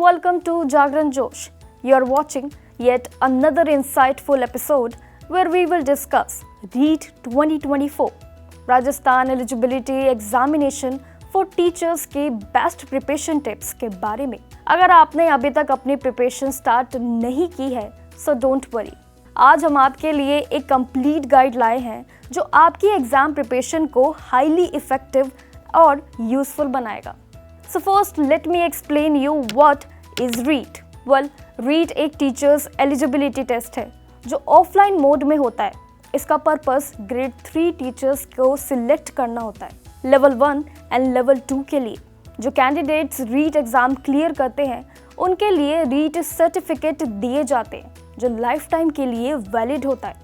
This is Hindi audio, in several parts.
welcome to Jagran Josh. You are watching yet another insightful episode where we will discuss REET 2024 Rajasthan Eligibility Examination for Teachers के बेस्ट प्रिपरेशन टिप्स के बारे में। अगर आपने अभी तक अपनी प्रिपरेशन स्टार्ट नहीं की है सो डोंट वरी, आज हम आपके लिए एक कंप्लीट गाइड लाए हैं जो आपकी एग्जाम प्रिपरेशन को हाईली इफेक्टिव और यूजफुल बनाएगा। So first let me explain you what is REET। Well, REET एक टीचर्स एलिजिबिलिटी टेस्ट है जो ऑफलाइन मोड में होता है। इसका पर्पस ग्रेड 3 टीचर्स को सिलेक्ट करना होता है। लेवल 1 एंड लेवल 2 के लिए जो कैंडिडेट्स REET एग्जाम क्लियर करते हैं उनके लिए REET सर्टिफिकेट दिए जाते हैं जो लाइफ टाइम के लिए वैलिड होता है।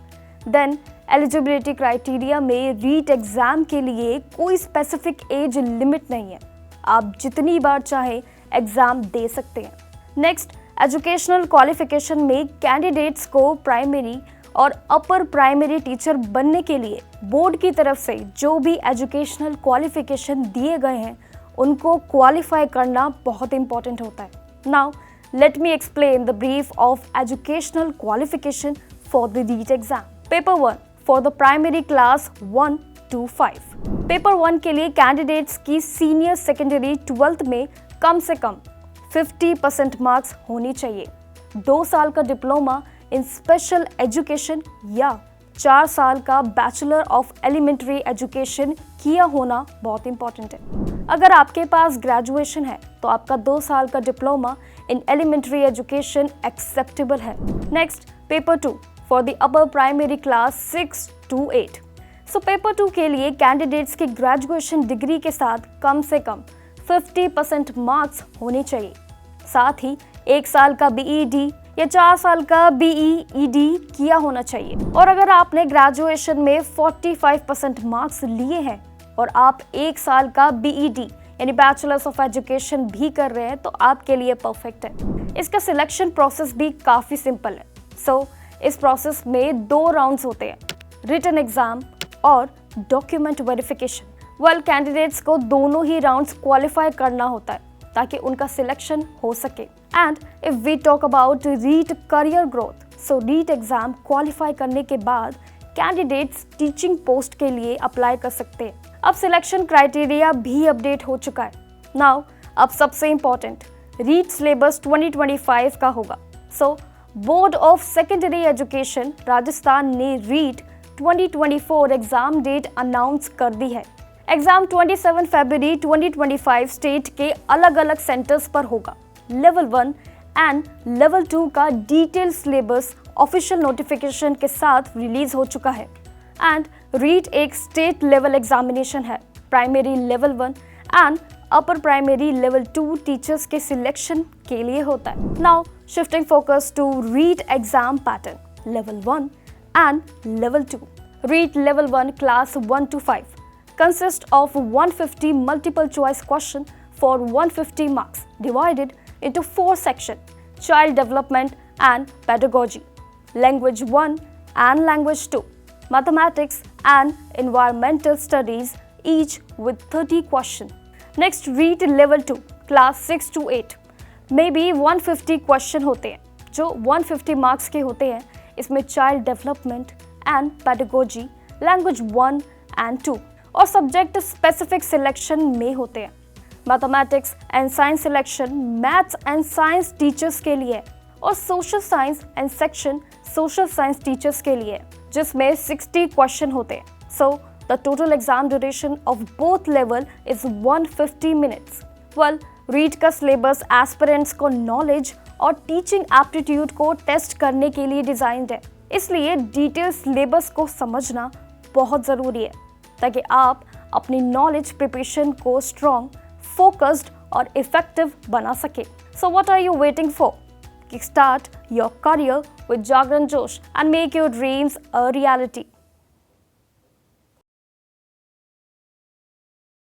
देन एलिजिबिलिटी क्राइटेरिया में REET एग्जाम के लिए कोई स्पेसिफिक एज लिमिट नहीं है, आप जितनी बार चाहें एग्जाम दे सकते हैं। नेक्स्ट, एजुकेशनल क्वालिफिकेशन में कैंडिडेट्स को प्राइमरी और अपर प्राइमरी टीचर बनने के लिए बोर्ड की तरफ से जो भी एजुकेशनल क्वालिफिकेशन दिए गए हैं उनको क्वालिफाई करना बहुत इंपॉर्टेंट होता है। Now let me explain the brief of educational qualification for the REET exam. Paper 1 for the primary class 1 to 5। Paper 1 के लिए कैंडिडेट्स की सीनियर सेकेंडरी 12th में कम से कम 50% मार्क्स होनी चाहिए। 2 साल का डिप्लोमा इन स्पेशल एजुकेशन या 4 साल का बैचलर ऑफ एलिमेंट्री एजुकेशन किया होना बहुत इंपॉर्टेंट है। अगर आपके पास ग्रेजुएशन है तो आपका 2 साल का diploma in elementary education acceptable है। Next, paper 2 for the upper primary class 6 to 8। So paper 2 के लिए कैंडिडेट्स की ग्रेजुएशन डिग्री के साथ कम से कम 50% मार्क्स होने चाहिए। साथ ही 1 साल का BEd या 4 साल का BEed किया होना चाहिए। और अगर आपने ग्रेजुएशन में 45% मार्क्स लिए हैं और आप 1 साल का BEd यानी बैचलर्स ऑफ एजुकेशन भी कर रहे हैं तो आपके लिए परफेक्ट है। इसका सिलेक्शन प्रोसेस भी काफ़ी सिंपल है। सो इस प्रोसेस में 2 राउंड्स होते हैं, रिटन एग्जाम और डॉक्यूमेंट वेरिफिकेशन। वेल, कैंडिडेट्स को दोनों ही राउंड्स क्वालिफाई करना होता है ताकि उनका सिलेक्शन हो सके। And if we talk about REET career growth, so REET exam qualify करने के बाद कैंडिडेट्स टीचिंग पोस्ट के लिए अप्लाई कर सकते हैं। अब सिलेक्शन क्राइटेरिया भी अपडेट हो चुका है। नाउ अब सबसे इम्पोर्टेंट REET सिलेबस 2025 का होगा। So board of secondary education Rajasthan ने REET 2024 एग्जाम डेट अनाउंस कर दी है। एग्जाम 27 फरवरी 2025 स्टेट के अलग अलग सेंटर्स पर होगा। लेवल 1 एंड लेवल 2 का डिटेल सिलेबस ऑफिशियल नोटिफिकेशन के साथ रिलीज हो चुका है। एंड REET एक स्टेट लेवल एग्जामिनेशन है। Primary level 1 and upper primary level 2 teachers के सिलेक्शन के लिए होता है। Now shifting focus to REET exam pattern level 1 and level 2. REET level 1 class 1 to 5 consists of 150 multiple choice question for 150 marks divided into 4 sections: child development and pedagogy, language 1 and language 2, mathematics and environmental studies, each with 30 questions. Next, REET level 2 class 6 to 8 में भी 150 क्वेश्चन होते हैं जो 150 मार्क्स के होते हैं। इसमें child development and pedagogy, language 1 and 2 और सब्जेक्ट स्पेसिफिक सिलेक्शन में होते हैं। Mathematics and science selection maths and science teachers के लिए और social science and section social science teachers के लिए जिसमें 60 क्वेश्चन होते हैं। So the total exam duration of both level is 150 minutes. Well, REET का सिलेबस एस्पिरेंट्स को नॉलेज और टीचिंग एप्टीट्यूड को टेस्ट करने के लिए डिजाइन्ड है, इसलिए डिटेल सिलेबस को समझना बहुत ज़रूरी है ताकि आप अपनी नॉलेज प्रिपरेशन को स्ट्रॉन्ग, फोकस्ड और इफेक्टिव बना सके। So what are you waiting for? Kickstart your career with Jagran Josh and make your dreams a reality.